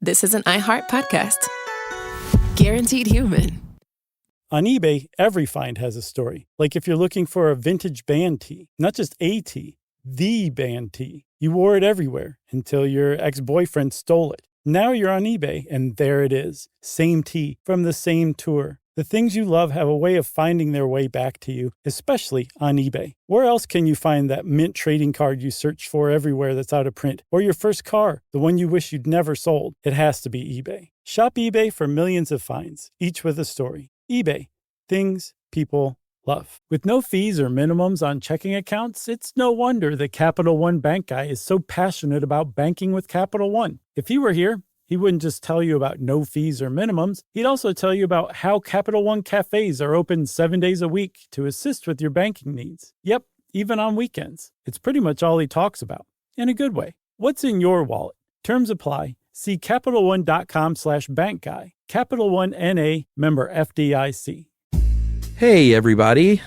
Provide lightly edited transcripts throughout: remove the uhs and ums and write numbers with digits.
This is an iHeart podcast. Guaranteed human. On eBay, every find has a story. Like if you're looking for a vintage band tee, not just a tee, the band tee. You wore it everywhere until your ex-boyfriend stole it. Now you're on eBay, and there it is. Same tee from the same tour. The things you love have a way of finding their way back to you, especially on eBay. Where else can you find that mint trading card you search for everywhere that's out of print? Or your first car, the one you wish you'd never sold? It has to be eBay. Shop eBay for millions of finds, each with a story. eBay. Things people love. With no fees or minimums on checking accounts, it's no wonder that Capital One Bank Guy is so passionate about banking with Capital One. If he were here, he wouldn't just tell you about no fees or minimums. He'd also tell you about how Capital One cafes are open 7 days a week to assist with your banking needs. Yep, even on weekends. It's pretty much all he talks about. In a good way. What's in your wallet? Terms apply. See CapitalOne.com/bankguy. Capital One N.A. member FDIC. Hey, everybody.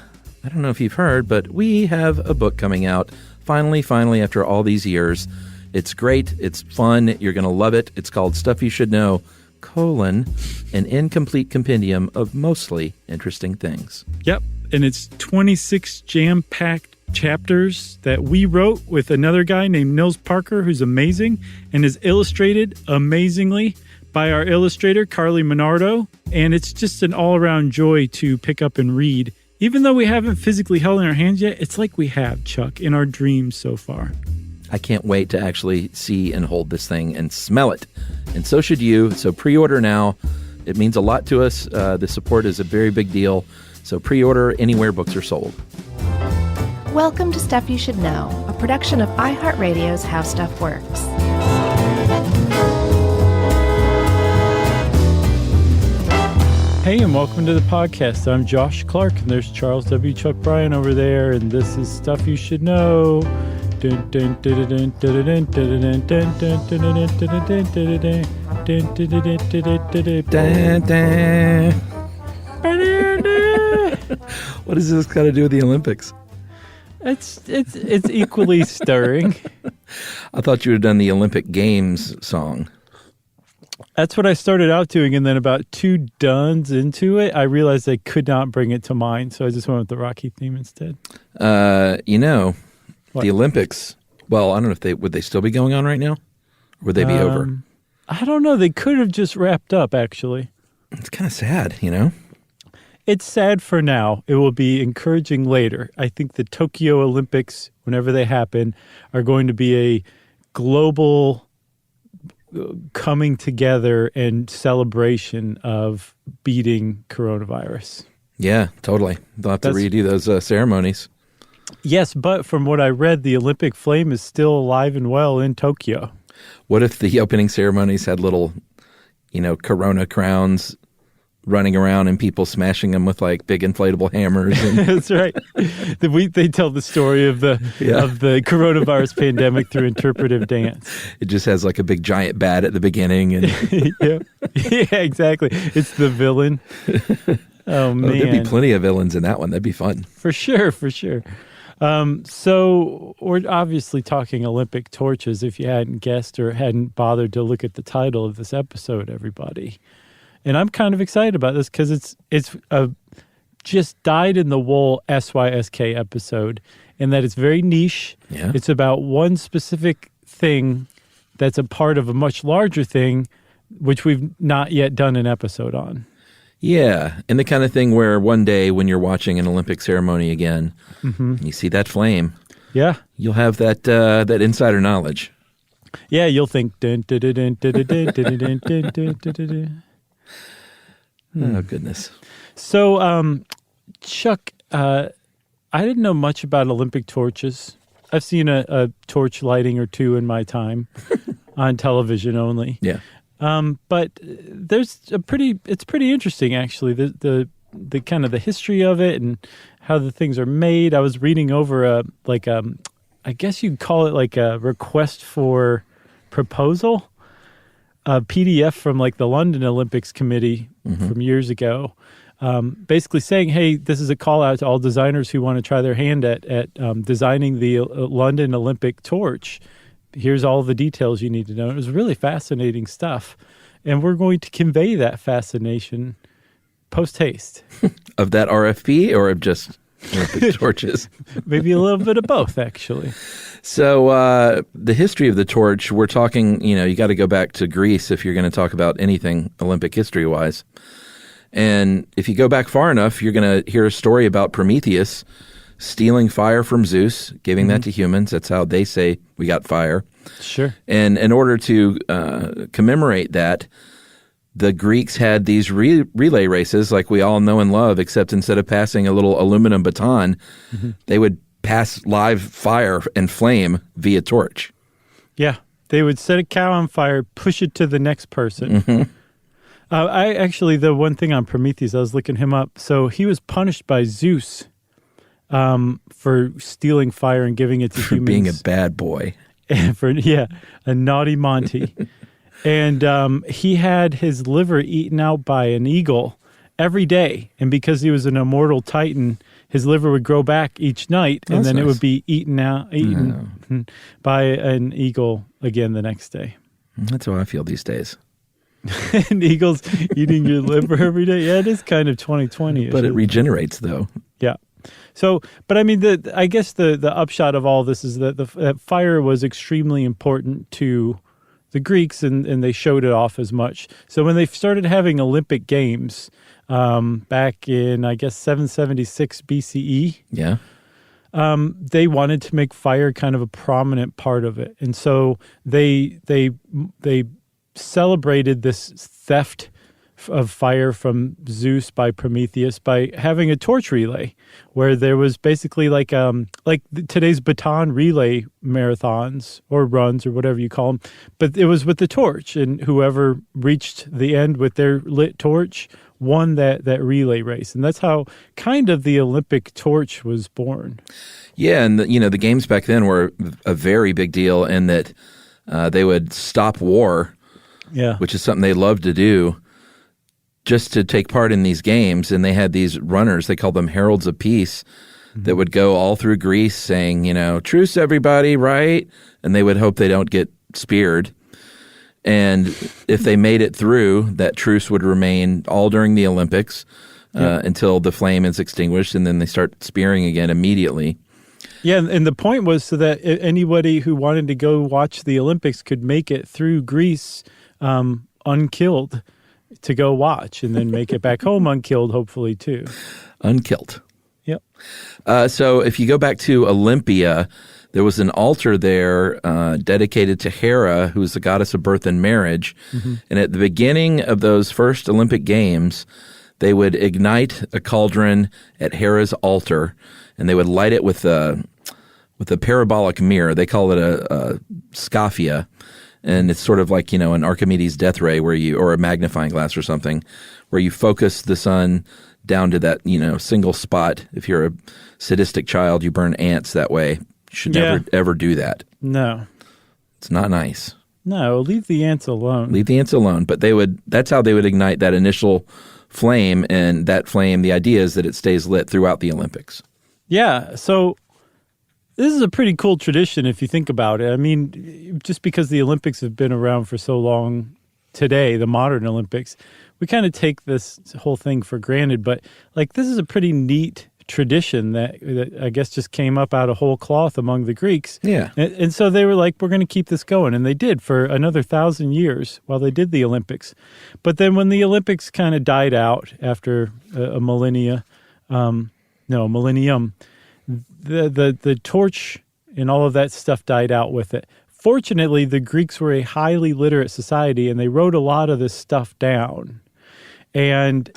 I don't know if you've heard, but we have a book coming out. Finally, after all these years. It's great. It's fun. You're going to love it. It's called Stuff You Should Know, an incomplete compendium of mostly interesting things. Yep, and it's 26 jam-packed chapters that we wrote with another guy named Nils Parker, who's amazing, and is illustrated amazingly by our illustrator, Carly Minardo. And it's just an all-around joy to pick up and read. Even though we haven't physically held in our hands yet, it's like we have, Chuck, in our dreams so far. I can't wait to actually see and hold this thing and smell it. And so should you. So pre-order now. It means a lot to us. The support is a very big deal. So pre-order anywhere books are sold. Welcome to Stuff You Should Know, a production of iHeartRadio's How Stuff Works. Hey, and welcome to the podcast. I'm Josh Clark, and there's Charles W. Chuck Bryan over there, and this is Stuff You Should Know. What does this got to do with the Olympics? It's equally stirring. I thought you had done the Olympic Games song. That's what I started out doing, and then about 2 duns into it, I realized I could not bring it to mind, so I just went with the Rocky theme instead. What? The Olympics, well, I don't know if would they still be going on right now? Or would they be over? I don't know. They could have just wrapped up, actually. It's kind of sad, you know? It's sad for now. It will be encouraging later. I think the Tokyo Olympics, whenever they happen, are going to be a global coming together and celebration of beating coronavirus. Yeah, totally. They'll have to redo those ceremonies. Yes, but from what I read, the Olympic flame is still alive and well in Tokyo. What if the opening ceremonies had little, corona crowns running around and people smashing them with like big inflatable hammers? And That's right. They tell the story of the coronavirus pandemic through interpretive dance. It just has like a big giant bat at the beginning. And yeah, exactly. It's the villain. Oh, man. There'd be plenty of villains in that one. That'd be fun. For sure. So we're obviously talking Olympic torches, if you hadn't guessed or hadn't bothered to look at the title of this episode, everybody. And I'm kind of excited about this because it's a just dyed-in-the-wool SYSK episode, and that it's very niche. Yeah. It's about one specific thing that's a part of a much larger thing, which we've not yet done an episode on. Yeah, and the kind of thing where one day when you're watching an Olympic ceremony again, and you see that flame, you'll have that insider knowledge. Yeah, you'll think. Dun, dun, dun, dun, dun, dun, dun, dun, dun, dun, dun, dun. Oh, goodness. So, Chuck, I didn't know much about Olympic torches. I've seen a torch lighting or two in my time on television only. Yeah. But it's pretty interesting, actually, the kind of the history of it and how the things are made. I was reading over I guess you'd call it like a request for proposal, a PDF from like the London Olympics Committee from years ago, basically saying, hey, this is a call out to all designers who want to try their hand at designing the London Olympic torch. here's all the details you need to know. It was really fascinating stuff. And we're going to convey that fascination post-haste. Of that RFP or of just Olympic torches? Maybe a little bit of both, actually. So the history of the torch, we're talking, you got to go back to Greece if you're going to talk about anything Olympic history-wise. And if you go back far enough, you're going to hear a story about Prometheus stealing fire from Zeus, giving that to humans. That's how they say we got fire. Sure. And in order to commemorate that, the Greeks had these relay races like we all know and love, except instead of passing a little aluminum baton, they would pass live fire and flame via torch. Yeah. They would set a cow on fire, push it to the next person. The one thing on Prometheus, I was looking him up. So he was punished by Zeus for stealing fire and giving it to humans. Being a bad boy. A naughty Monty. And he had his liver eaten out by an eagle every day. And because he was an immortal titan, his liver would grow back each night, and then it would be eaten by an eagle again the next day. That's how I feel these days. And eagles eating your liver every day. Yeah, it is kind of 2020. But it regenerates, though. Yeah. So, but I mean, I guess the upshot of all this is that that fire was extremely important to the Greeks, and they showed it off as much. So when they started having Olympic Games back in, I guess, 776 BCE, they wanted to make fire kind of a prominent part of it. And so they celebrated this theft of fire from Zeus by Prometheus by having a torch relay, where there was basically like today's baton relay marathons or runs or whatever you call them, but it was with the torch, and whoever reached the end with their lit torch won that relay race. And that's how kind of the Olympic torch was born. Yeah, and the games back then were a very big deal in that they would stop war, which is something they loved to do, just to take part in these games. And they had these runners, they called them heralds of peace, that would go all through Greece saying, truce everybody, right? And they would hope they don't get speared. And if they made it through, that truce would remain all during the Olympics until the flame is extinguished, and then they start spearing again immediately. Yeah, and the point was so that anybody who wanted to go watch the Olympics could make it through Greece unkilled to go watch, and then make it back home unkilled, hopefully, too. Unkilled. Yep. So if you go back to Olympia, there was an altar there dedicated to Hera, who is the goddess of birth and marriage. And at the beginning of those first Olympic Games, they would ignite a cauldron at Hera's altar, and they would light it with a parabolic mirror. They call it a scaphia. And it's sort of like, an Archimedes' death ray or a magnifying glass or something, where you focus the sun down to that, single spot. If you're a sadistic child, you burn ants that way. You should never, ever do that. No. It's not nice. No, leave the ants alone. Leave the ants alone. But that's how they would ignite that initial flame. And that flame, the idea is that it stays lit throughout the Olympics. Yeah. So this is a pretty cool tradition if you think about it. I mean, just because the Olympics have been around for so long today, the modern Olympics, we kind of take this whole thing for granted. But this is a pretty neat tradition that I guess just came up out of whole cloth among the Greeks. Yeah. And so they were like, we're going to keep this going. And they did for another 1,000 years while they did the Olympics. But then when the Olympics kind of died out after a millennium, the torch and all of that stuff died out with it. Fortunately, the Greeks were a highly literate society, and they wrote a lot of this stuff down. And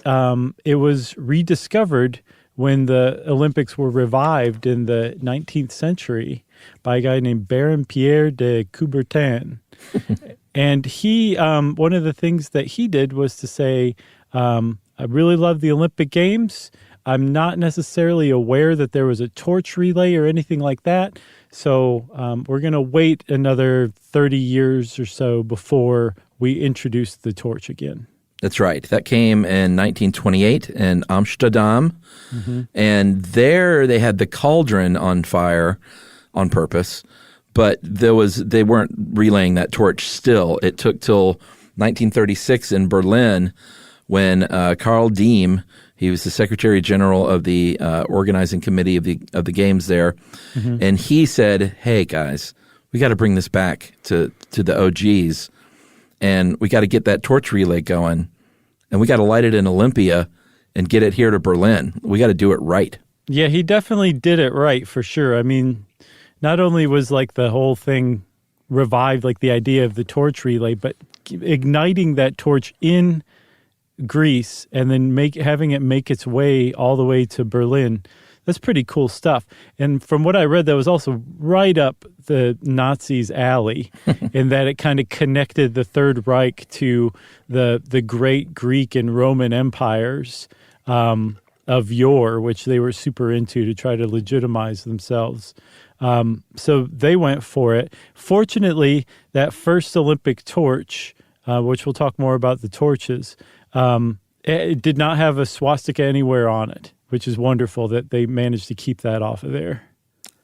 it was rediscovered when the Olympics were revived in the 19th century by a guy named Baron Pierre de Coubertin. And he, one of the things that he did was to say, I really love the Olympic Games. I'm not necessarily aware that there was a torch relay or anything like that. So we're going to wait another 30 years or so before we introduce the torch again. That's right. That came in 1928 in Amsterdam. And there they had the cauldron on fire on purpose. But they weren't relaying that torch still. It took till 1936 in Berlin when Karl Diem, he was the Secretary General of the organizing committee of the games there, and he said, "Hey guys, we got to bring this back to the OGs, and we got to get that torch relay going, and we got to light it in Olympia and get it here to Berlin. We got to do it right." Yeah, he definitely did it right for sure. I mean, not only was like the whole thing revived, like the idea of the torch relay, but igniting that torch in Greece and then having it make its way all the way to Berlin. That's pretty cool stuff. And from what I read, that was also right up the Nazis' alley in that it kind of connected the Third Reich to the great Greek and Roman empires of yore, which they were super into to try to legitimize themselves. So they went for it. Fortunately, that first Olympic torch, which we'll talk more about the torches, it did not have a swastika anywhere on it, which is wonderful that they managed to keep that off of there.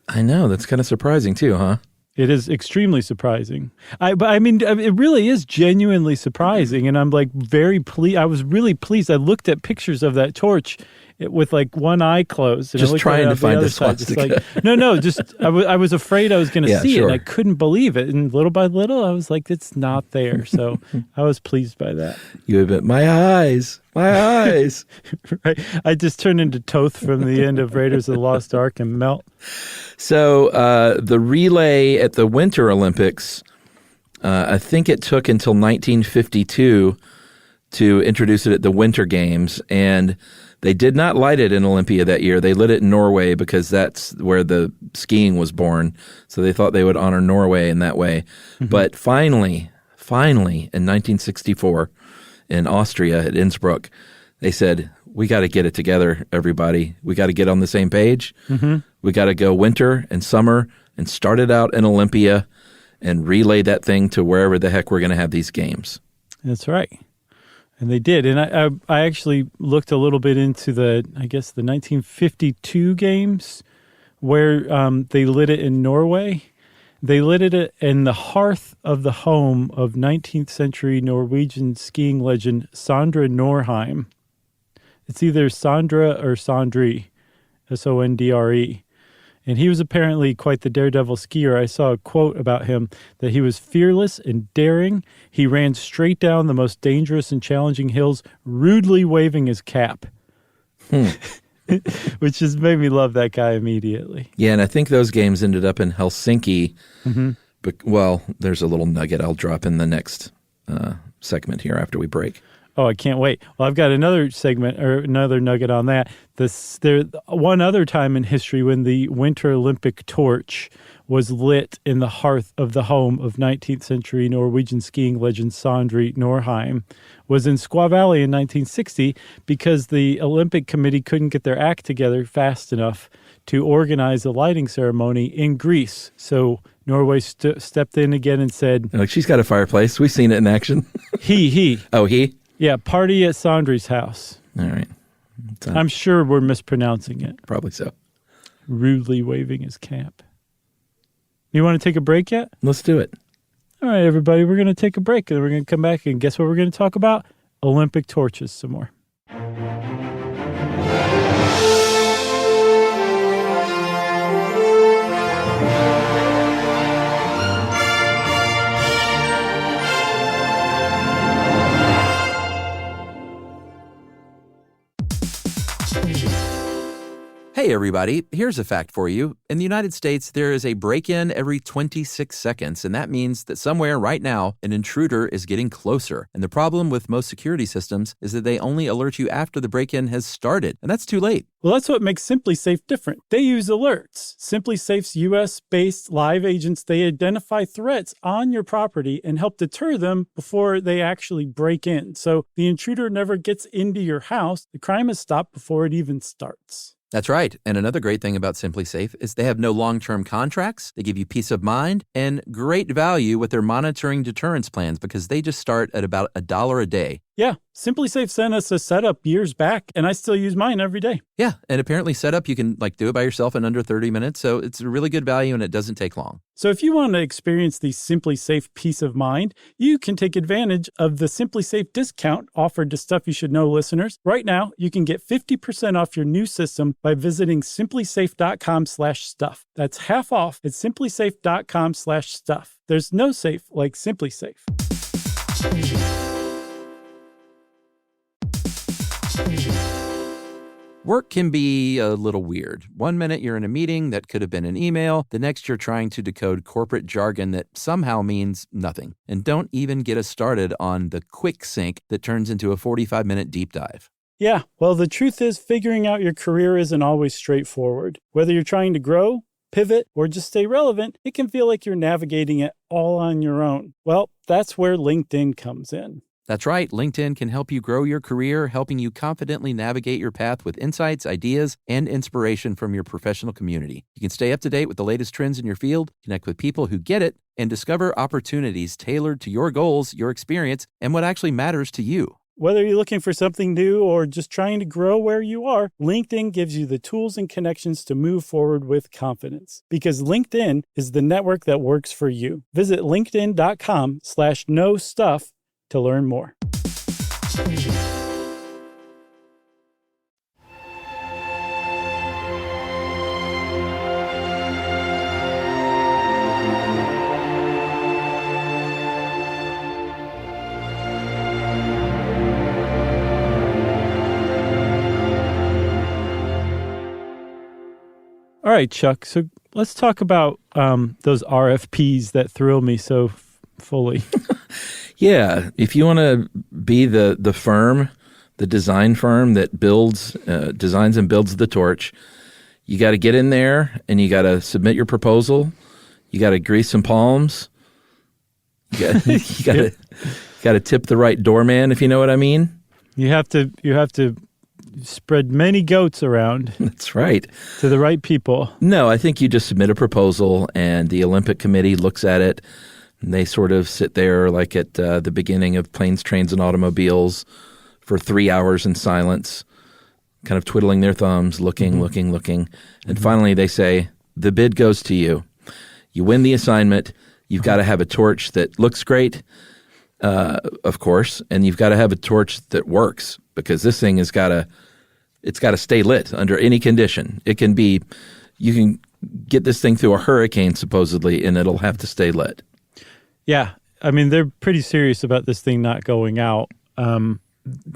I know. That's kind of surprising too, huh? It is extremely surprising. But I mean, it really is genuinely surprising. And I'm like very pleased. I was really pleased. I looked at pictures of that torch with like one eye closed. And just I looked trying right to find the swastika. swastika. No, just I was afraid I was going to see it. Sure. And I couldn't believe it. And little by little, I was like, it's not there. So I was pleased by that. You admit, my eyes. Right. I just turned into Toth from the end of Raiders of the Lost Ark and melt. So the relay at the Winter Olympics, I think it took until 1952 to introduce it at the Winter Games, and they did not light it in Olympia that year. They lit it in Norway because that's where the skiing was born. So they thought they would honor Norway in that way. But finally, in 1964, in Austria at Innsbruck, they said, we got to get it together, everybody. We got to get on the same page. We got to go winter and summer and start it out in Olympia and relay that thing to wherever the heck we're going to have these games. That's right. And they did. And I actually looked a little bit into the 1952 games where they lit it in Norway. They lit it in the hearth of the home of 19th century Norwegian skiing legend Sondre Norheim. It's either Sondre or Sondre, Sondre. And he was apparently quite the daredevil skier. I saw a quote about him that he was fearless and daring. He ran straight down the most dangerous and challenging hills, rudely waving his cap. Which just made me love that guy immediately. Yeah, and I think those games ended up in Helsinki. But, well, there's a little nugget I'll drop in the next segment here after we break. Oh, I can't wait. Well, I've got another segment or another nugget on that. There one other time in history when the Winter Olympic torch was lit in the hearth of the home of 19th century Norwegian skiing legend Sondre Norheim was in Squaw Valley in 1960 because the Olympic Committee couldn't get their act together fast enough to organize a lighting ceremony in Greece. So Norway stepped in again and said... Like, she's got a fireplace. We've seen it in action. He. Oh, he? Yeah, party at Sondre's house. All right. I'm sure we're mispronouncing it. Probably so. Rudely waving his cap. You want to take a break yet? Let's do it. All right, everybody, we're going to take a break, and then we're going to come back, and guess what we're going to talk about? Olympic torches some more. Hey, everybody. Here's a fact for you. In the United States, there is a break-in every 26 seconds, and that means that somewhere right now, an intruder is getting closer. And the problem with most security systems is that they only alert you after the break-in has started, and that's too late. Well, that's what makes SimpliSafe different. They use alerts. SimpliSafe's U.S.-based live agents, they identify threats on your property and help deter them before they actually break in. So the intruder never gets into your house. The crime is stopped before it even starts. That's right. And another great thing about SimpliSafe is they have no long-term contracts. They give you peace of mind and great value with their monitoring deterrence plans because they just start at about $1 a day. Yeah, Simply Safe sent us a setup years back, and I still use mine every day. Yeah, and apparently setup, you can do it by yourself in under 30 minutes, so it's a really good value and it doesn't take long. So if you want to experience the Simply Safe peace of mind, you can take advantage of the Simply Safe discount offered to Stuff You Should Know listeners. Right now, you can get 50% off your new system by visiting simplysafe.com/stuff. That's half off at simplysafe.com/stuff. There's no safe like Simply Safe. Work can be a little weird. One minute you're in a meeting that could have been an email. The next you're trying to decode corporate jargon that somehow means nothing. And don't even get us started on the quick sync that turns into a 45-minute deep dive. Yeah, well, the truth is figuring out your career isn't always straightforward. Whether you're trying to grow, pivot, or just stay relevant, it can feel like you're navigating it all on your own. Well, that's where LinkedIn comes in. That's right. LinkedIn can help you grow your career, helping you confidently navigate your path with insights, ideas, and inspiration from your professional community. You can stay up to date with the latest trends in your field, connect with people who get it, and discover opportunities tailored to your goals, your experience, and what actually matters to you. Whether you're looking for something new or just trying to grow where you are, LinkedIn gives you the tools and connections to move forward with confidence. Because LinkedIn is the network that works for you. Visit linkedin.com/knowstuff to learn more. All right, Chuck. So let's talk about those RFPs that thrill me so fully. Yeah, if you want to be the firm, the design firm that builds, designs and builds the torch, you got to get in there and you got to submit your proposal. You got to grease some palms. You got to tip the right doorman, if you know what I mean. You have to spread many goats around. That's right. To the right people. No, I think you just submit a proposal and the Olympic Committee looks at it. And they sort of sit there like at the beginning of Planes, Trains, and Automobiles for 3 hours in silence, kind of twiddling their thumbs, looking. And finally they say, the bid goes to you. You win the assignment. You've got to have a torch that looks great, of course, and you've got to have a torch that works because this thing it's got to stay lit under any condition. You can get this thing through a hurricane supposedly, and it'll have to stay lit. Yeah, I mean, they're pretty serious about this thing not going out.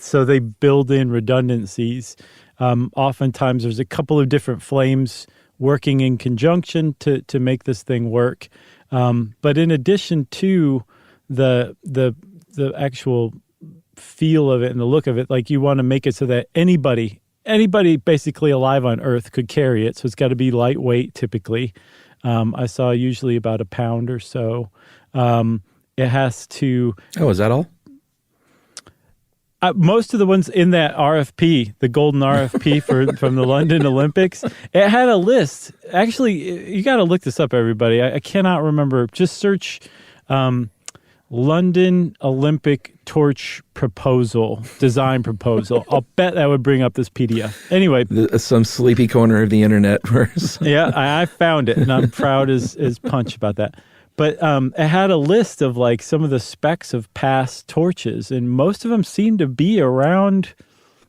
So they build in redundancies. Oftentimes there's a couple of different flames working in conjunction to make this thing work. But in addition to the actual feel of it and the look of it, like you want to make it so that anybody basically alive on Earth could carry it. So it's got to be lightweight typically. I saw usually about a pound or so. It has to... Oh, is that all? Most of the ones in that RFP, the golden RFP from the London Olympics, it had a list. Actually, you got to look this up, everybody. I cannot remember. Just search London Olympic torch proposal, design proposal. I'll bet that would bring up this PDF. Anyway. Some sleepy corner of the internet. Yeah, I found it, and I'm proud as punch about that. But it had a list of like some of the specs of past torches, and most of them seem to be around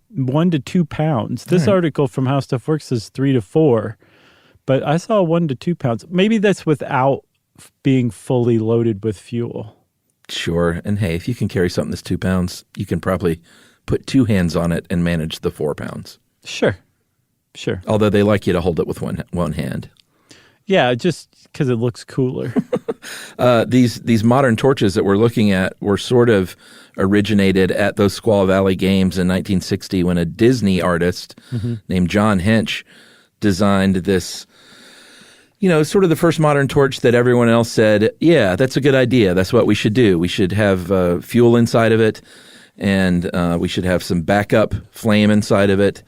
1 to 2 pounds. This article from How Stuff Works says 3 to 4, but I saw 1 to 2 pounds. Maybe that's without being fully loaded with fuel. Sure. And hey, if you can carry something that's 2 pounds, you can probably put 2 hands on it and manage the 4 pounds. Sure. Although they like you to hold it with one hand. Yeah, just because it looks cooler. These modern torches that we're looking at were sort of originated at those Squaw Valley Games in 1960 when a Disney artist named John Hench designed this, sort of the first modern torch that everyone else said, yeah, that's a good idea. That's what we should do. We should have fuel inside of it, and we should have some backup flame inside of it.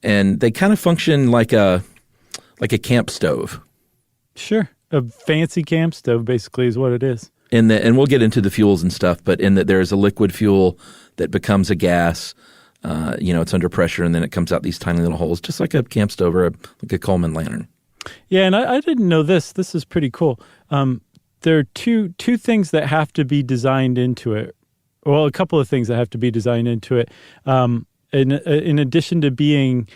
And they kind of function like a camp stove. Sure. A fancy camp stove basically is what it is. And we'll get into the fuels and stuff, but in that there's a liquid fuel that becomes a gas. It's under pressure, and then it comes out these tiny little holes, just like a camp stove or like a Coleman lantern. Yeah, and I didn't know this. This is pretty cool. There are two things that have to be designed into it. Well, a couple of things that have to be designed into it. In addition to being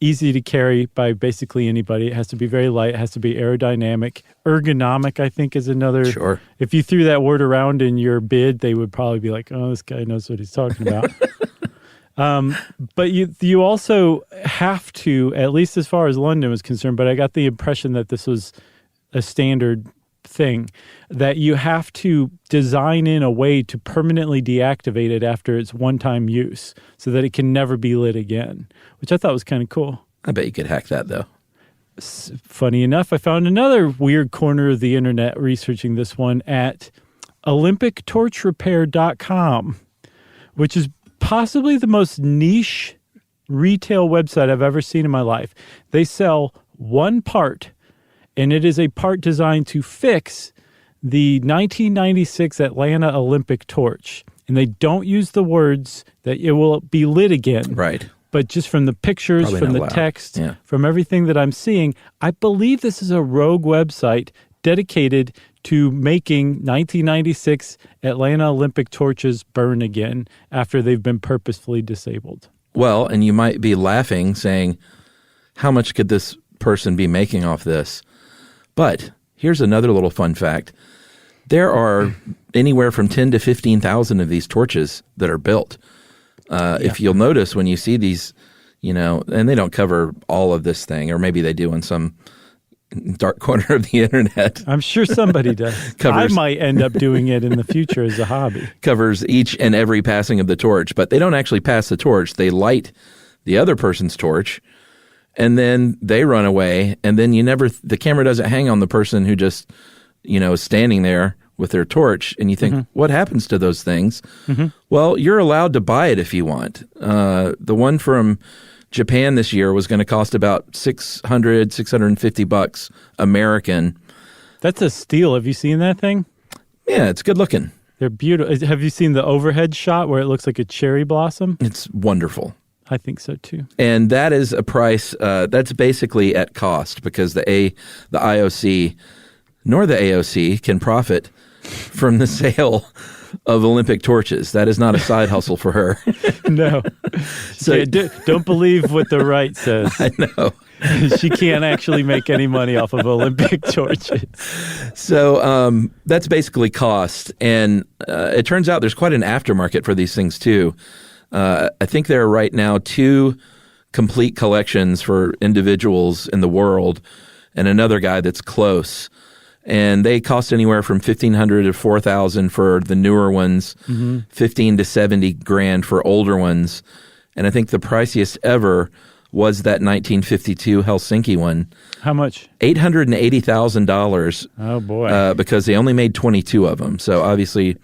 easy to carry by basically anybody, it has to be very light. It has to be aerodynamic. Ergonomic, I think, is another. Sure. If you threw that word around in your bid, they would probably be like, "Oh, this guy knows what he's talking about." But you also have to, at least as far as London was concerned, but I got the impression that this was a standard thing, that you have to design in a way to permanently deactivate it after its one-time use so that it can never be lit again, which I thought was kind of cool. I bet you could hack that, though. Funny enough, I found another weird corner of the internet researching this one at olympictorchrepair.com, which is possibly the most niche retail website I've ever seen in my life. They sell one part, and it is a part designed to fix the 1996 Atlanta Olympic torch. And they don't use the words that it will be lit again. Right. But just from the pictures, Probably from not the allowed. text, Yeah. from everything that I'm seeing, I believe this is a rogue website dedicated to making 1996 Atlanta Olympic torches burn again after they've been purposefully disabled. Well, and you might be laughing, saying, how much could this person be making off this? But here's another little fun fact. There are anywhere from 10 to 15,000 of these torches that are built. If you'll notice when you see these, and they don't cover all of this thing, or maybe they do in some dark corner of the internet. I'm sure somebody does. I might end up doing it in the future as a hobby. Covers each and every passing of the torch, but they don't actually pass the torch. They light the other person's torch, and then they run away, and then the camera doesn't hang on the person who just, is standing there with their torch, and you think, what happens to those things? Well, you're allowed to buy it if you want. The one from Japan this year was going to cost about $650 American. That's a steal. Have you seen that thing? Yeah, it's good looking. They're beautiful. Have you seen the overhead shot where it looks like a cherry blossom? It's wonderful. I think so too. And that is a price that's basically at cost, because the IOC nor the AOC can profit from the sale of Olympic torches. That is not a side hustle for her. No. So yeah, don't believe what the right says. I know. She can't actually make any money off of Olympic torches. So that's basically cost. And it turns out there's quite an aftermarket for these things too. I think there are right now 2 complete collections for individuals in the world, and another guy that's close. And they cost anywhere from $1,500 to $4,000 for the newer ones, $15 to $70,000 for older ones. And I think the priciest ever was that 1952 Helsinki one. How much? $880,000. Oh boy! Because they only made 22 of them. So obviously,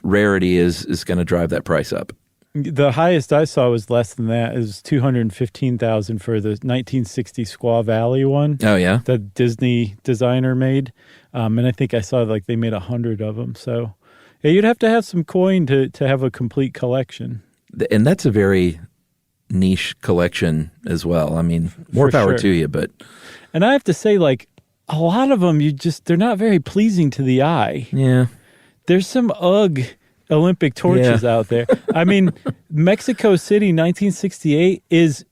rarity is going to drive that price up. The highest I saw was less than that. It was $215,000 for the 1960 Squaw Valley one. Oh yeah, that Disney designer made, and I think I saw like they made 100 of them. So yeah, you'd have to have some coin to have a complete collection. And that's a very niche collection as well. I mean, more power to you, but and I have to say, like a lot of them, they're not very pleasing to the eye. Yeah, there's some Olympic torches out there. I mean, Mexico City 1968 is,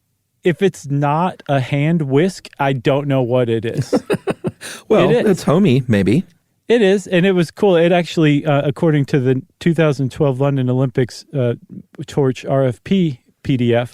if it's not a hand whisk, I don't know what it is. Well, it's homey, maybe. It is, and it was cool. It actually, according to the 2012 London Olympics torch RFP PDF.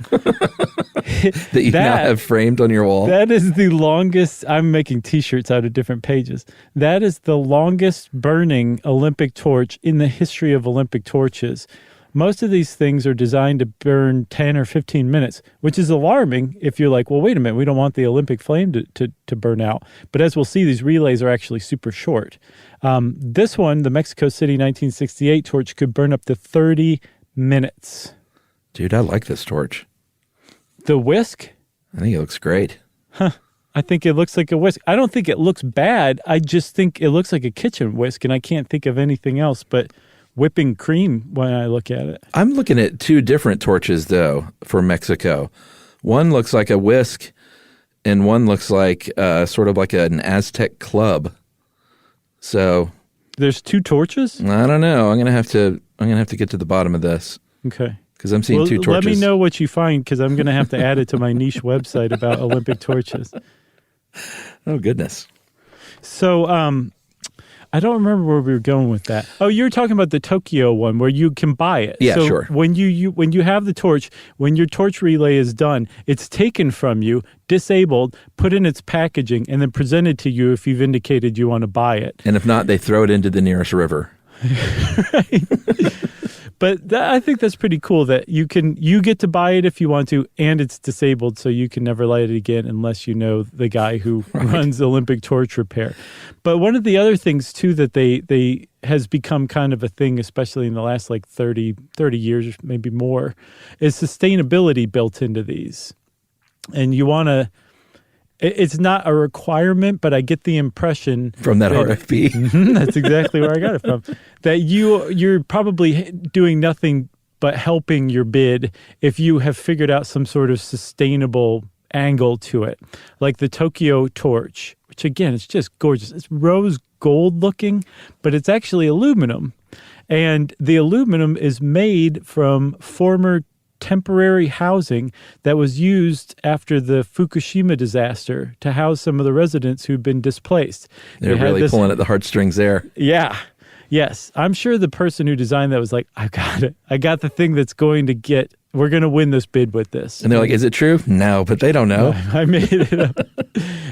that you now have framed on your wall. That is the longest. I'm making T-shirts out of different pages. That is the longest burning Olympic torch in the history of Olympic torches. Most of these things are designed to burn 10 or 15 minutes, which is alarming if you're like, well, wait a minute, we don't want the Olympic flame to burn out. But as we'll see, these relays are actually super short. This one, the Mexico City 1968 torch, could burn up to 30 minutes. Dude, I like this torch. The whisk? I think it looks great. Huh. I think it looks like a whisk. I don't think it looks bad. I just think it looks like a kitchen whisk, and I can't think of anything else. But whipping cream when I look at it. I'm looking at two different torches, though, for Mexico. One looks like a whisk, and one looks like sort of like an Aztec club. So there's two torches? I don't know. I'm gonna have to get to the bottom of this. Okay. Because I'm seeing two torches. Let me know what you find, because I'm going to have to add it to my niche website about Olympic torches. Oh, goodness. So I don't remember where we were going with that. Oh, you were talking about the Tokyo one where you can buy it. Yeah, so sure. When you have the torch, when your torch relay is done, it's taken from you, disabled, put in its packaging, and then presented to you if you've indicated you want to buy it. And if not, they throw it into the nearest river. Right. But I think that's pretty cool that you get to buy it if you want to, and it's disabled, so you can never light it again unless you know the guy who runs Olympic Torch Repair. But one of the other things too that they has become kind of a thing, especially in the last like 30 years, maybe more, is sustainability built into these. And you want to. It's not a requirement, but I get the impression from that RFP. That's exactly where I got it from. That you're probably doing nothing but helping your bid if you have figured out some sort of sustainable angle to it, like the Tokyo torch, which again, it's just gorgeous. It's rose gold looking, but it's actually aluminum, and the aluminum is made from former temporary housing that was used after the Fukushima disaster to house some of the residents who'd been displaced. They're really pulling at the heartstrings there. Yeah. Yes. I'm sure the person who designed that was like, I got it. I got the thing that's going to we're going to win this bid with this. And they're like, is it true? No, but they don't know. I made it up.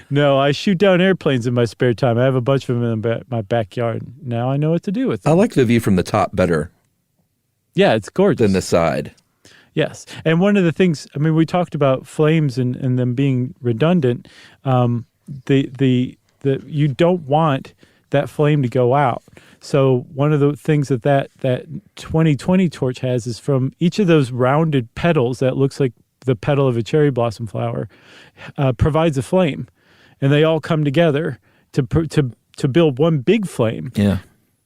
No, I shoot down airplanes in my spare time. I have a bunch of them in my backyard. Now I know what to do with them. I like the view from the top better. Yeah, it's gorgeous. Than the side. Yes. And one of the things, I mean, we talked about flames and them being redundant. You don't want that flame to go out. So one of the things that 2020 torch has is from each of those rounded petals that looks like the petal of a cherry blossom flower provides a flame. And they all come together to build one big flame. Yeah.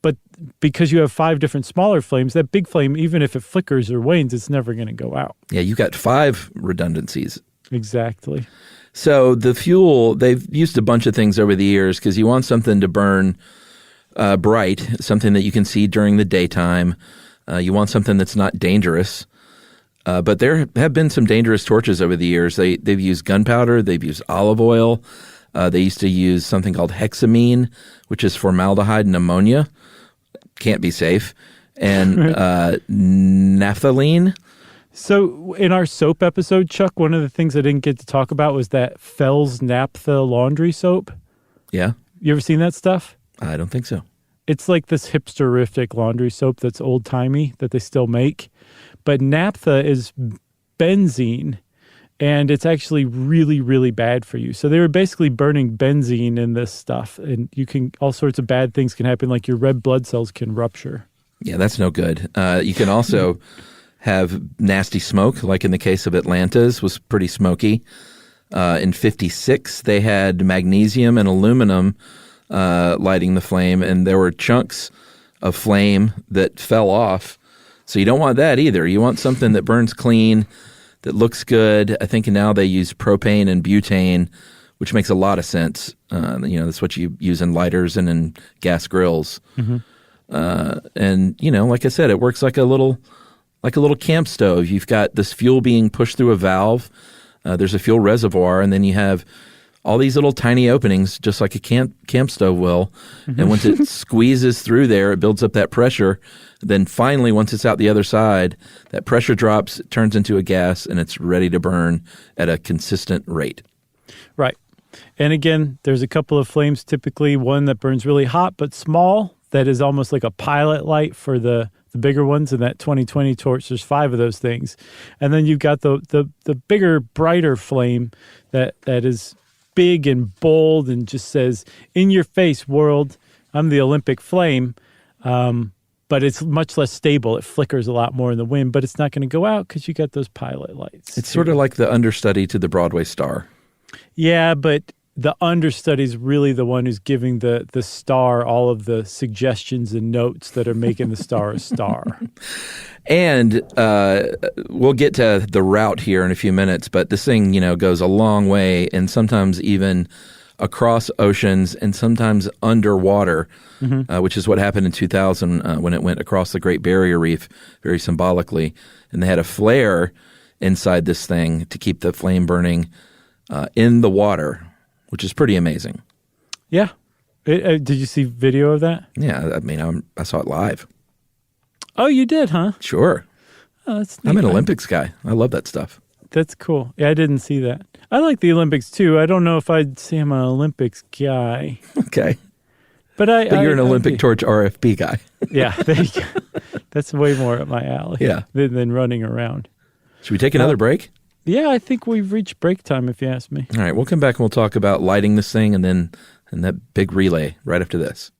But because you have 5 different smaller flames, that big flame, even if it flickers or wanes, it's never going to go out. Yeah, you got 5 redundancies. Exactly. So the fuel, they've used a bunch of things over the years because you want something to burn bright, something that you can see during the daytime. You want something that's not dangerous. But there have been some dangerous torches over the years. They've used gunpowder. They've used olive oil. They used to use something called hexamine, which is formaldehyde and ammonia. Can't be safe. And naphthalene. So in our soap episode, Chuck, one of the things I didn't get to talk about was that Fells Naphtha laundry soap. Yeah. You ever seen that stuff? I don't think so. It's like this hipsterific laundry soap that's old-timey that they still make. But naphtha is benzene, and it's actually really, really bad for you. So they were basically burning benzene in this stuff, and all sorts of bad things can happen, like your red blood cells can rupture. Yeah, that's no good. You can also have nasty smoke, like in the case of Atlanta's, was pretty smoky. In 56, they had magnesium and aluminum lighting the flame, and there were chunks of flame that fell off. So you don't want that either. You want something that burns clean, that looks good. I think now they use propane and butane, which makes a lot of sense. That's what you use in lighters and in gas grills. Mm-hmm. And like I said, it works like a little camp stove. You've got this fuel being pushed through a valve. There's a fuel reservoir, and then you have all these little tiny openings, just like a camp stove will. Mm-hmm. And once it squeezes through there, it builds up that pressure. Then finally, once it's out the other side, that pressure drops, it turns into a gas, and it's ready to burn at a consistent rate. Right. And again, there's a couple of flames, typically one that burns really hot but small, that is almost like a pilot light for the bigger ones. In that 2020 torch, there's 5 of those things. And then you've got the bigger, brighter flame that is big and bold and just says, in your face, world, I'm the Olympic flame. But it's much less stable. It flickers a lot more in the wind, but it's not going to go out because you got those pilot lights. It's sort of like the understudy to the Broadway star. Yeah, but the understudy is really the one who's giving the star all of the suggestions and notes that are making the star a star. And we'll get to the route here in a few minutes, but this thing, goes a long way, and sometimes even across oceans and sometimes underwater, which is what happened in 2000 when it went across the Great Barrier Reef, very symbolically. And they had a flare inside this thing to keep the flame burning in the water, which is pretty amazing. Yeah. Did you see video of that? Yeah, I mean, I saw it live. Oh, you did, huh? Sure. Oh, that's neat. I'm an Olympics guy. I love that stuff. That's cool. Yeah, I didn't see that. I like the Olympics too. I don't know if I'd say I'm an Olympics guy. Okay. But you're an Olympic torch RFP guy. Yeah, there you go. That's way more up my alley. Yeah. Than running around. Should we take another break? Yeah, I think we've reached break time, if you ask me. All right, we'll come back and we'll talk about lighting this thing and that big relay right after this.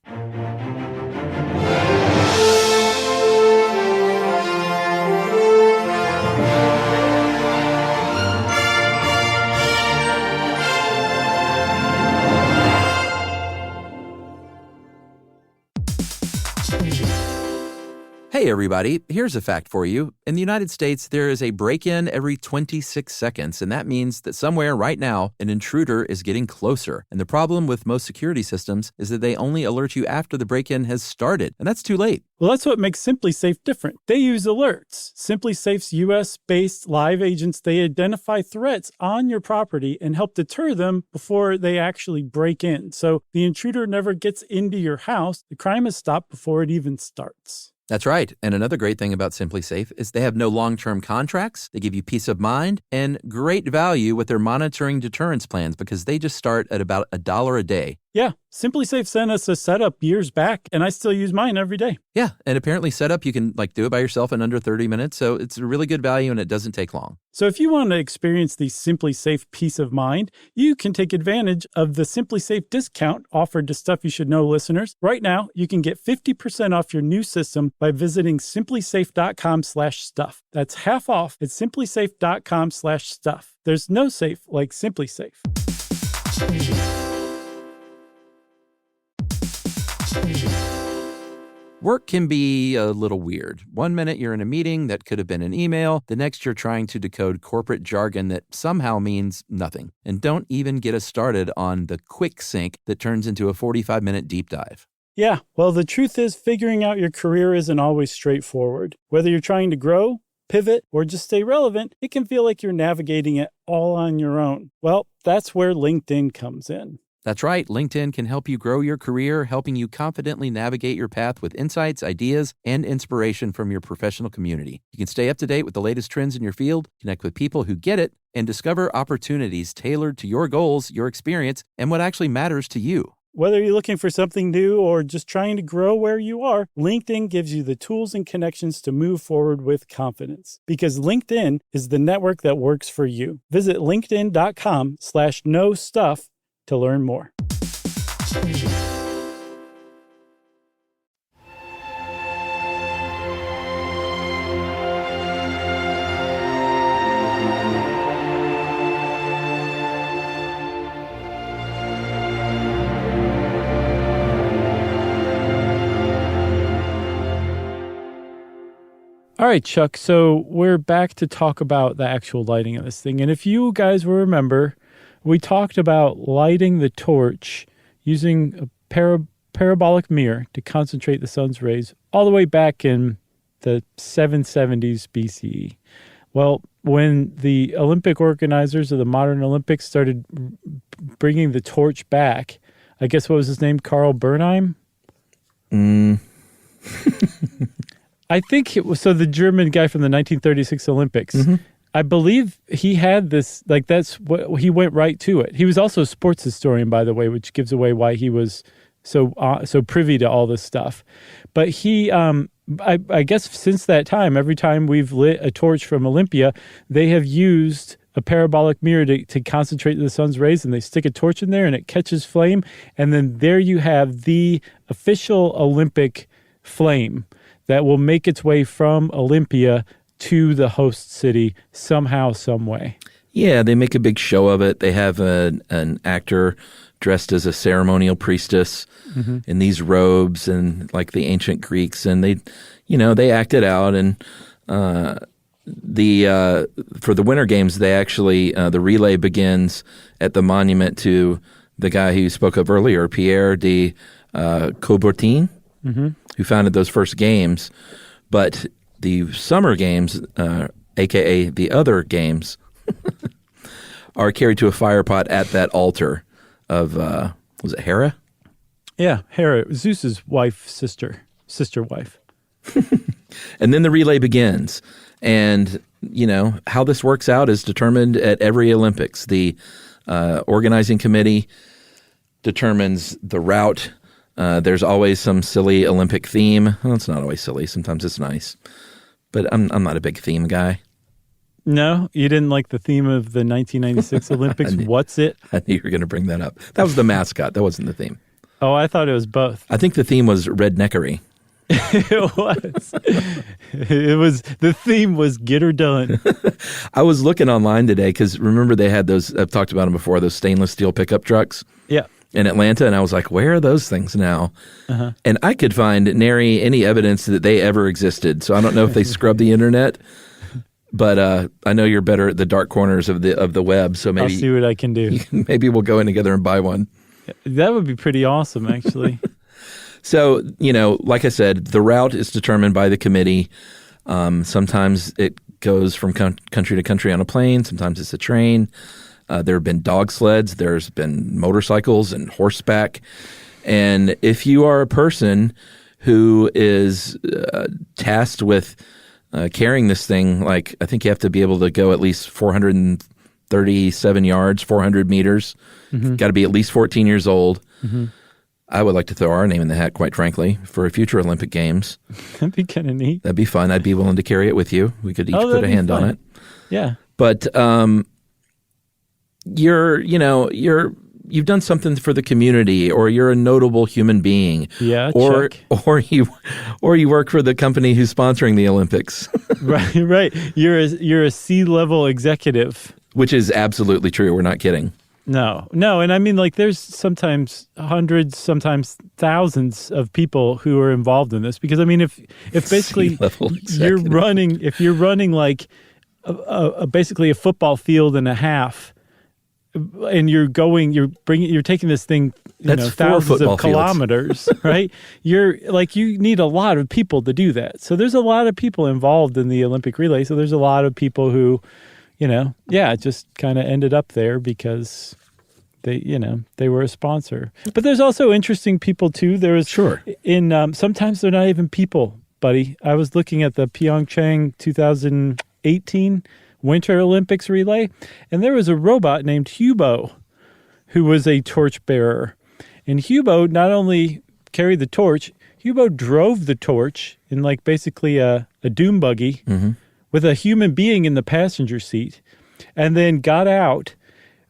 Hey everybody, here's a fact for you. In the United States, there is a break-in every 26 seconds, and that means that somewhere right now, an intruder is getting closer. And the problem with most security systems is that they only alert you after the break-in has started, and that's too late. Well, that's what makes SimpliSafe different. They use alerts. SimpliSafe's U.S.-based live agents, they identify threats on your property and help deter them before they actually break in. So the intruder never gets into your house. The crime is stopped before it even starts. That's right. And another great thing about SimpliSafe is they have no long-term contracts. They give you peace of mind and great value with their monitoring deterrence plans because they just start at about $1 a day. Yeah, SimpliSafe sent us a setup years back, and I still use mine every day. Yeah, and apparently setup, you can do it by yourself in under 30 minutes, so it's a really good value and it doesn't take long. So if you want to experience the SimpliSafe peace of mind, you can take advantage of the SimpliSafe discount offered to Stuff You Should Know listeners. Right now, you can get 50% off your new system by visiting simplisafe.com/stuff. That's half off at simplisafe.com/stuff. There's no safe like SimpliSafe. Work can be a little weird. One minute you're in a meeting that could have been an email. The next you're trying to decode corporate jargon that somehow means nothing. And don't even get us started on the quick sync that turns into a 45-minute deep dive. Yeah, well, the truth is figuring out your career isn't always straightforward. Whether you're trying to grow, pivot, or just stay relevant, it can feel like you're navigating it all on your own. Well, that's where LinkedIn comes in. That's right. LinkedIn can help you grow your career, helping you confidently navigate your path with insights, ideas, and inspiration from your professional community. You can stay up to date with the latest trends in your field, connect with people who get it, and discover opportunities tailored to your goals, your experience, and what actually matters to you. Whether you're looking for something new or just trying to grow where you are, LinkedIn gives you the tools and connections to move forward with confidence. Because LinkedIn is the network that works for you. Visit linkedin.com/knowstuff to learn more. All right, Chuck, so we're back to talk about the actual lighting of this thing. And if you guys will remember, we talked about lighting the torch using a parabolic mirror to concentrate the sun's rays all the way back in the 770s BCE. Well, when the Olympic organizers of the modern Olympics started bringing the torch back, I guess what was his name? Karl Bernheim? I think it was, so the German guy from the 1936 Olympics. Mm-hmm. I believe he had this, that's what he went right to it. He was also a sports historian, by the way, which gives away why he was so privy to all this stuff. But he, I guess since that time, every time we've lit a torch from Olympia, they have used a parabolic mirror to concentrate the sun's rays, and they stick a torch in there and it catches flame. And then there you have the official Olympic flame that will make its way from Olympia to the host city somehow, some way. Yeah, they make a big show of it. They have an actor dressed as a ceremonial priestess in these robes and like the ancient Greeks, and they act it out. And for the Winter Games, they actually the relay begins at the monument to the guy who you spoke of earlier, Pierre de Coubertin, who founded those first games. But the Summer Games, a.k.a. the other games, are carried to a fire pot at that altar of, was it Hera? Yeah, Hera, Zeus's sister wife. And then the relay begins. And, how this works out is determined at every Olympics. The organizing committee determines the route. There's always some silly Olympic theme. Well, it's not always silly. Sometimes it's nice. But I'm not a big theme guy. No, you didn't like the theme of the 1996 Olympics? What's it? I knew you were going to bring that up. That was the mascot. That wasn't the theme. Oh, I thought it was both. I think the theme was redneckery. It was. The theme was get her done. I was looking online today because remember they had those, I've talked about them before, those stainless steel pickup trucks in Atlanta. And I was like, where are those things now? And I could find nary any evidence that they ever existed. So I don't know if they scrubbed the internet. But I know you're better at the dark corners of the web, so maybe I'll see what I can do. Maybe we'll go in together and buy one. That would be pretty awesome, actually. So, like I said, the route is determined by the committee. Sometimes it goes from country to country on a plane. Sometimes it's a train. There have been dog sleds. There's been motorcycles and horseback. And if you are a person who is tasked with carrying this thing, like I think you have to be able to go at least 437 yards, 400 meters. Got to be at least 14 years old. I would like to throw our name in the hat, quite frankly, for future Olympic Games. That'd be kind of neat. That'd be fun. I'd be willing to carry it with you. We could each put a hand on it. Yeah. But you've done something for the community, or you're a notable human being. Yeah, or check. or you work for the company who's sponsoring the Olympics. Right. You're a C-level executive. Which is absolutely true. We're not kidding. No. And I mean, like, there's sometimes hundreds, sometimes thousands of people who are involved in this. Because I mean, if basically you're running like basically a football field and a half, and you're taking this thing, thousands of kilometers, right? You need a lot of people to do that. So there's a lot of people involved in the Olympic relay. So there's a lot of people who, just kind of ended up there because they were a sponsor. But there's also interesting people too. Sometimes they're not even people, buddy. I was looking at the Pyeongchang 2018 Winter Olympics relay, and there was a robot named Hubo who was a torch bearer. And Hubo not only carried the torch, Hubo drove the torch in like basically a dune buggy with a human being in the passenger seat, and then got out,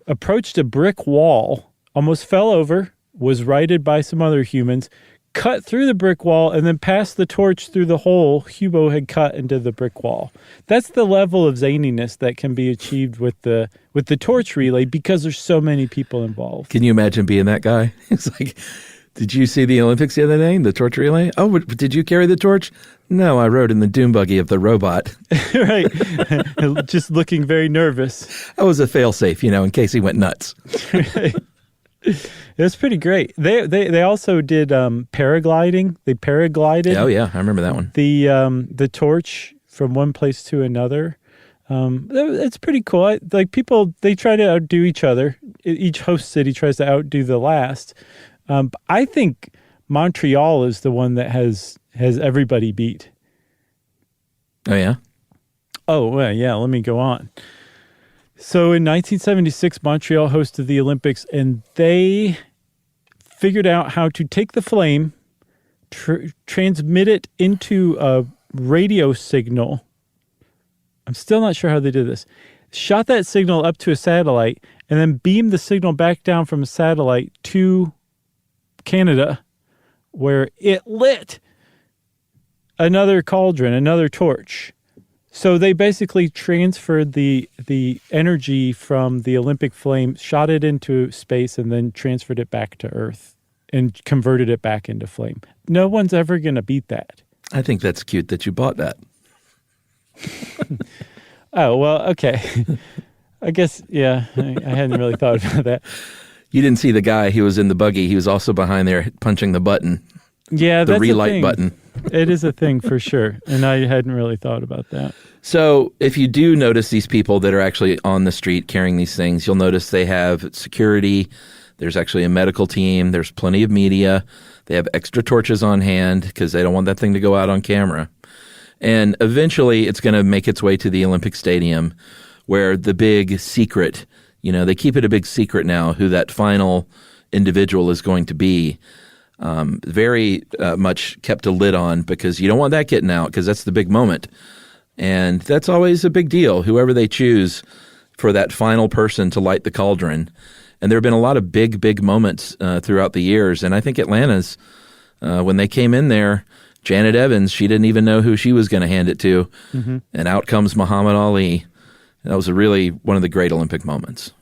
approached a brick wall, almost fell over, was righted by some other humans, cut through the brick wall, and then passed the torch through the hole Hubo had cut into the brick wall. That's the level of zaniness that can be achieved with the torch relay because there's so many people involved. Can you imagine being that guy? It's like, did you see the Olympics the other day, the torch relay? Oh, did you carry the torch? No, I rode in the dune buggy of the robot. Right. Just looking very nervous. I was a fail-safe, in case he went nuts. Right. It was pretty great. They also did paragliding. They paraglided. Oh yeah, I remember that one. The torch from one place to another. It's pretty cool. They try to outdo each other. Each host city tries to outdo the last. I think Montreal is the one that has everybody beat. Oh yeah. Oh well, yeah. Let me go on. So in 1976, Montreal hosted the Olympics, and they figured out how to take the flame, transmit it into a radio signal. I'm still not sure how they did this. Shot that signal up to a satellite, and then beamed the signal back down from a satellite to Canada, where it lit another cauldron, another torch. So they basically transferred the energy from the Olympic flame, shot it into space, and then transferred it back to Earth and converted it back into flame. No one's ever going to beat that. I think that's cute that you bought that. Oh, well, okay. I guess, yeah, I hadn't really thought about that. You didn't see the guy. He was in the buggy. He was also behind there punching the button. Yeah, the that's relight a thing. button. It is a thing for sure. And I hadn't really thought about that. So if you do notice these people that are actually on the street carrying these things, you'll notice they have security. There's actually a medical team. There's plenty of media. They have extra torches on hand because they don't want that thing to go out on camera. And eventually it's going to make its way to the Olympic Stadium where the big secret, they keep it a big secret now who that final individual is going to be. Very much kept a lid on because you don't want that getting out because that's the big moment. And that's always a big deal, whoever they choose for that final person to light the cauldron. And there have been a lot of big, big moments throughout the years. And I think Atlanta's, when they came in there, Janet Evans, she didn't even know who she was going to hand it to. Mm-hmm. And out comes Muhammad Ali. That was really one of the great Olympic moments.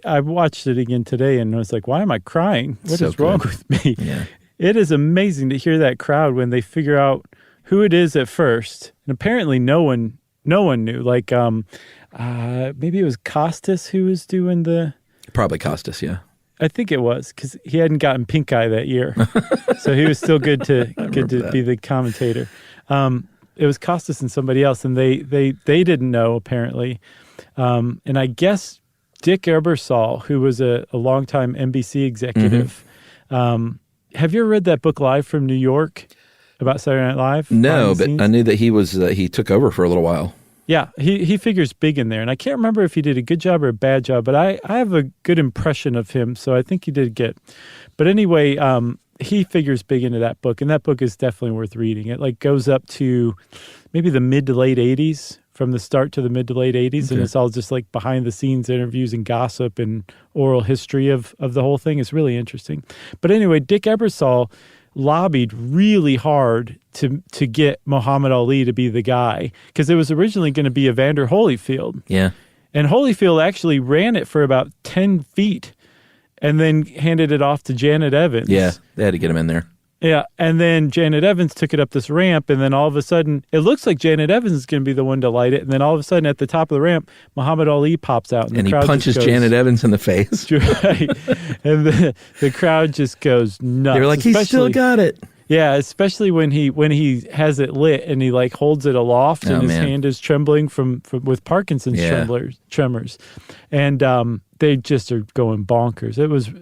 I watched it again today and I was like, why am I crying? What is wrong with me? Yeah. It is amazing to hear that crowd when they figure out who it is at first. And apparently no one knew. Like maybe it was Costas who was doing the... Probably Costas, yeah. I think it was because he hadn't gotten pink eye that year. So he was still good to be the commentator. It was Costas and somebody else, and they didn't know, apparently. And I guess Dick Ebersol, who was a longtime NBC executive, have you ever read that book Live from New York about Saturday Night Live? No, but I knew that he took over for a little while. Yeah, he figures big in there. And I can't remember if he did a good job or a bad job, but I have a good impression of him, so I think he did good. But anyway, he figures big into that book, and that book is definitely worth reading. It goes up to maybe the mid to late 80s, from the start to the mid to late 80s, and it's all just like behind-the-scenes interviews and gossip and oral history of the whole thing. It's really interesting. But anyway, Dick Ebersol lobbied really hard to get Muhammad Ali to be the guy because it was originally going to be Evander Holyfield. Yeah. And Holyfield actually ran it for about 10 feet and then handed it off to Janet Evans. Yeah, they had to get him in there. Yeah, and then Janet Evans took it up this ramp, and then all of a sudden, it looks like Janet Evans is going to be the one to light it, and then all of a sudden, at the top of the ramp, Muhammad Ali pops out. And he punches Janet Evans in the face. Right. And the crowd just goes nuts. They're like, he's still got it. Yeah, especially when he has it lit and he like holds it aloft and his hand is trembling from with Parkinson's tremors. And they just are going bonkers.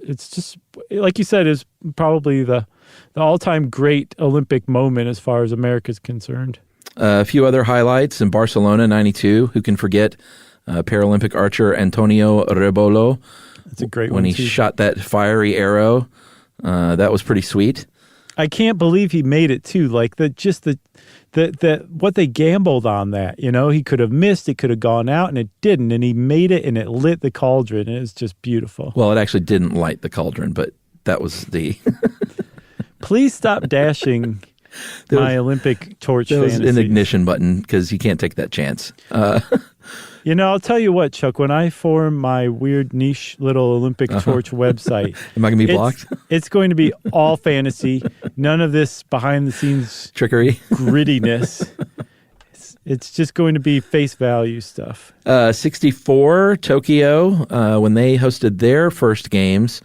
It's just like you said, is probably the all-time great Olympic moment as far as America's concerned. A few other highlights in Barcelona, 92. Who can forget Paralympic archer Antonio Rebolo? That's a great one. When he shot that fiery arrow, that was pretty sweet. I can't believe he made it too. Like the what they gambled on that. He could have missed, it could have gone out, and it didn't. And he made it, and it lit the cauldron, and it was just beautiful. Well, it actually didn't light the cauldron, but that was the. Please stop dashing my Olympic torch fantasies. An ignition button because you can't take that chance. I'll tell you what, Chuck, when I form my weird niche little Olympic torch website. Am I going to be blocked? It's going to be all fantasy. None of this behind-the-scenes trickery, grittiness. It's just going to be face value stuff. 64, Tokyo, when they hosted their first games,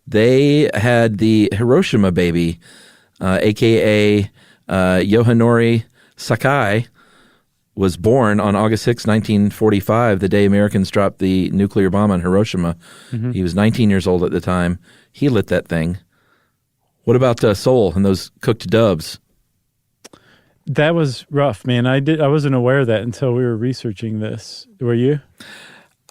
they had the Hiroshima baby, a.k.a. Yohanori Sakai, was born on August 6, 1945, the day Americans dropped the nuclear bomb on Hiroshima. Mm-hmm. He was 19 years old at the time. He lit that thing. What about Seoul and those cooked doves? That was rough, man. I wasn't aware of that until we were researching this. Were you?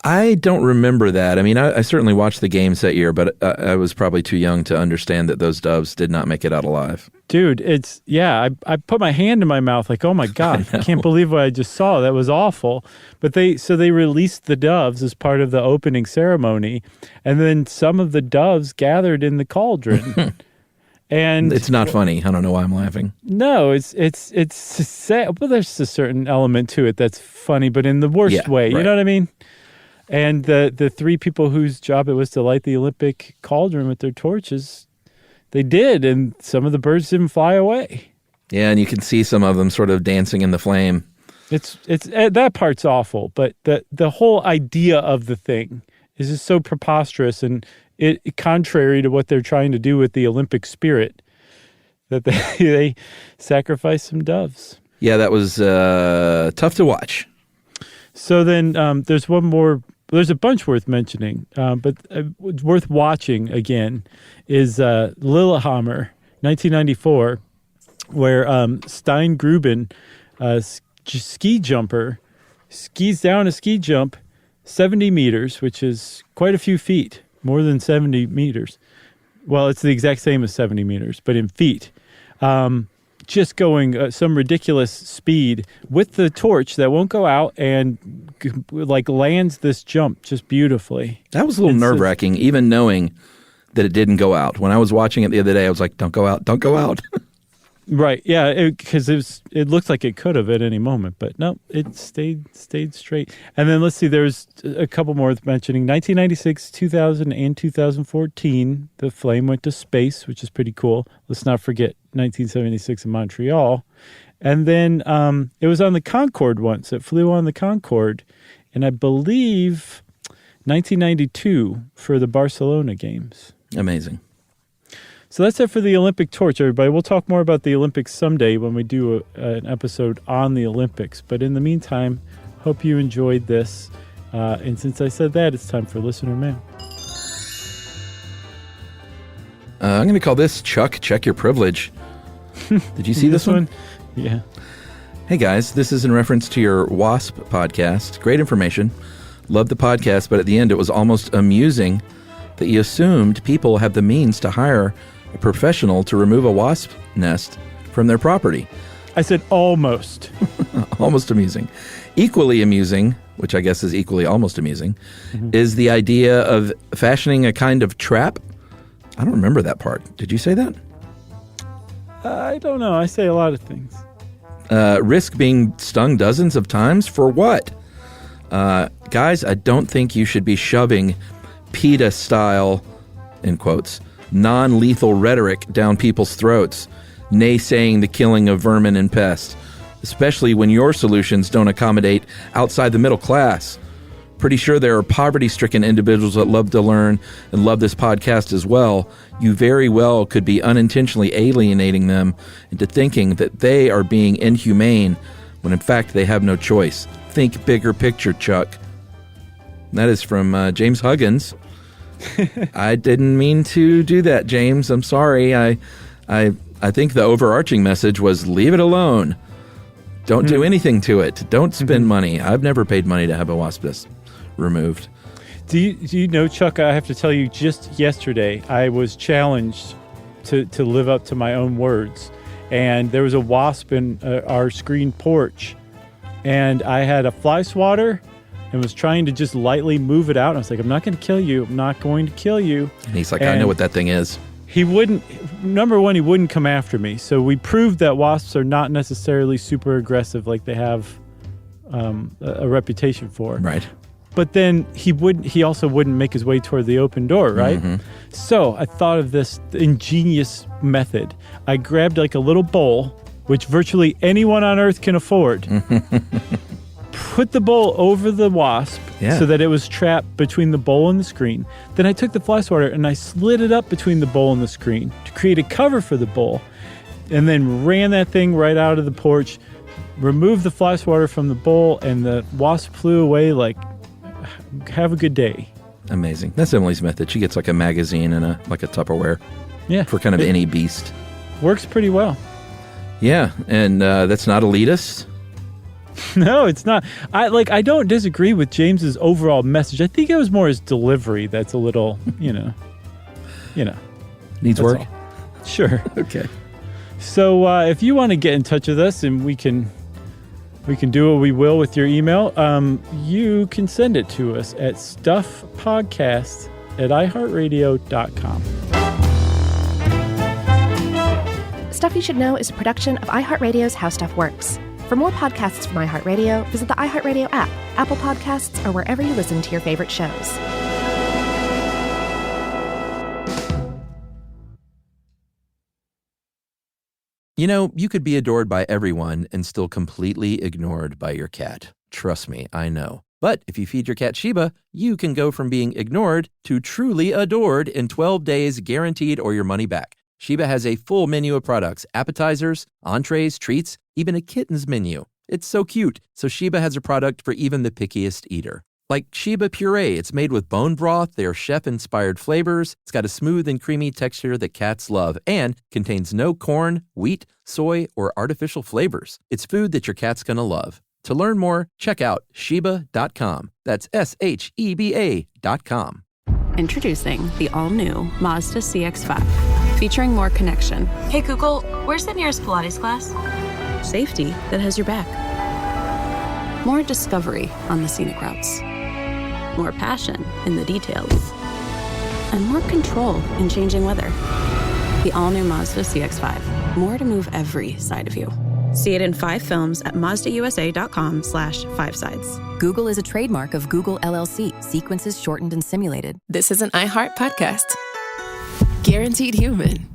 I don't remember that. I mean, I certainly watched the games that year, but I was probably too young to understand that those doves did not make it out alive. Dude, I put my hand in my mouth like, oh my God, I can't believe what I just saw. That was awful. But they released the doves as part of the opening ceremony, and then some of the doves gathered in the cauldron. And it's not funny. I don't know why I'm laughing. No, it's sad. Well, there's a certain element to it that's funny, but in the worst way. Right. You know what I mean? And the three people whose job it was to light the Olympic cauldron with their torches, they did, and some of the birds didn't fly away. Yeah, and you can see some of them sort of dancing in the flame. It's that part's awful, but the whole idea of the thing is just so preposterous and it contrary to what they're trying to do with the Olympic spirit that they sacrifice some doves. Yeah, that was tough to watch. So then there's one more. There's a bunch worth mentioning, but worth watching again is Lillehammer, 1994, where Stein Gruben, ski jumper, skis down a ski jump 70 meters, which is quite a few feet, more than 70 meters. Well, it's the exact same as 70 meters, but in feet. Just going some ridiculous speed with the torch that won't go out and like lands this jump just beautifally. That was a little nerve-wracking, even knowing that it didn't go out. When I was watching it the other day, I was like, don't go out, don't go out. Right, yeah, because it looked like it could have at any moment, but no, it stayed straight. And then let's see, there's a couple more worth mentioning. 1996, 2000, and 2014, the flame went to space, which is pretty cool. Let's not forget 1976 in Montreal. And then it was on the Concorde once. It flew on the Concorde, and I believe 1992 for the Barcelona games. Amazing. So that's it for the Olympic torch, everybody. We'll talk more about the Olympics someday when we do an episode on the Olympics. But in the meantime, hope you enjoyed this. And since I said that, it's time for listener mail. I'm going to call this Chuck, Check Your Privilege. Did you see this one? Yeah. Hey guys, this is in reference to your WASP podcast. Great information. Loved the podcast, but at the end it was almost amusing that you assumed people have the means to hire a professional to remove a wasp nest from their property. I said almost. Almost amusing. Equally amusing, which I guess is equally almost amusing, is the idea of fashioning a kind of trap. I don't remember that part. Did you say that? I don't know. I say a lot of things. Risk being stung dozens of times for what? Guys, I don't think you should be shoving PETA-style, in quotes, non-lethal rhetoric down people's throats, naysaying the killing of vermin and pests, especially when your solutions don't accommodate outside the middle class. Pretty sure there are poverty-stricken individuals that love to learn and love this podcast as well. You very well could be unintentionally alienating them into thinking that they are being inhumane when in fact they have no choice. Think bigger picture, Chuck. That is from James Huggins. I didn't mean to do that, James. I'm sorry. I think the overarching message was leave it alone. Don't do anything to it. Don't spend money. I've never paid money to have a wasp nest removed. Do you know, Chuck, I have to tell you, just yesterday I was challenged to live up to my own words. And there was a wasp in our screen porch. And I had a fly swatter and was trying to just lightly move it out. And I was like, I'm not going to kill you. I'm not going to kill you. And he's like, I know what that thing is. He wouldn't, number one, he wouldn't come after me. So we proved that wasps are not necessarily super aggressive like they have a reputation for. Right. But then he also wouldn't make his way toward the open door, right? Mm-hmm. So I thought of this ingenious method. I grabbed like a little bowl, which virtually anyone on earth can afford, put the bowl over the wasp so that it was trapped between the bowl and the screen. Then I took the fly swatter and I slid it up between the bowl and the screen to create a cover for the bowl, and then ran that thing right out of the porch, removed the fly swatter from the bowl, and the wasp flew away like, have a good day. Amazing. That's Emily's method. She gets like a magazine and a Tupperware. Yeah. For kind of any beast. Works pretty well. Yeah, and that's not elitist. No, it's not. I don't disagree with James's overall message. I think it was more his delivery that's a little, Needs work? All. Sure. Okay. So if you want to get in touch with us and we can do what we will with your email, you can send it to us at stuffpodcast@iheartradio.com. Stuff You Should Know is a production of iHeartRadio's How Stuff Works. For more podcasts from iHeartRadio, visit the iHeartRadio app, Apple Podcasts, or wherever you listen to your favorite shows. You know, you could be adored by everyone and still completely ignored by your cat. Trust me, I know. But if you feed your cat Sheba, you can go from being ignored to truly adored in 12 days, guaranteed, or your money back. Sheba has a full menu of products, appetizers, entrees, treats, even a kitten's menu. It's so cute, so Sheba has a product for even the pickiest eater. Like Sheba Puree, it's made with bone broth, they are chef-inspired flavors, it's got a smooth and creamy texture that cats love, and contains no corn, wheat, soy, or artificial flavors. It's food that your cat's gonna love. To learn more, check out Sheba.com. That's SHEBA.com. Introducing the all-new Mazda CX-5, featuring more connection. Hey Google, where's the nearest Pilates class? Safety that has your back. More discovery on the scenic routes. More passion in the details. And more control in changing weather. The all-new Mazda CX-5. More to move every side of you. See it in 5 films at MazdaUSA.com/5sides. Google is a trademark of Google LLC. Sequences shortened and simulated. This is an iHeart podcast. Guaranteed Human.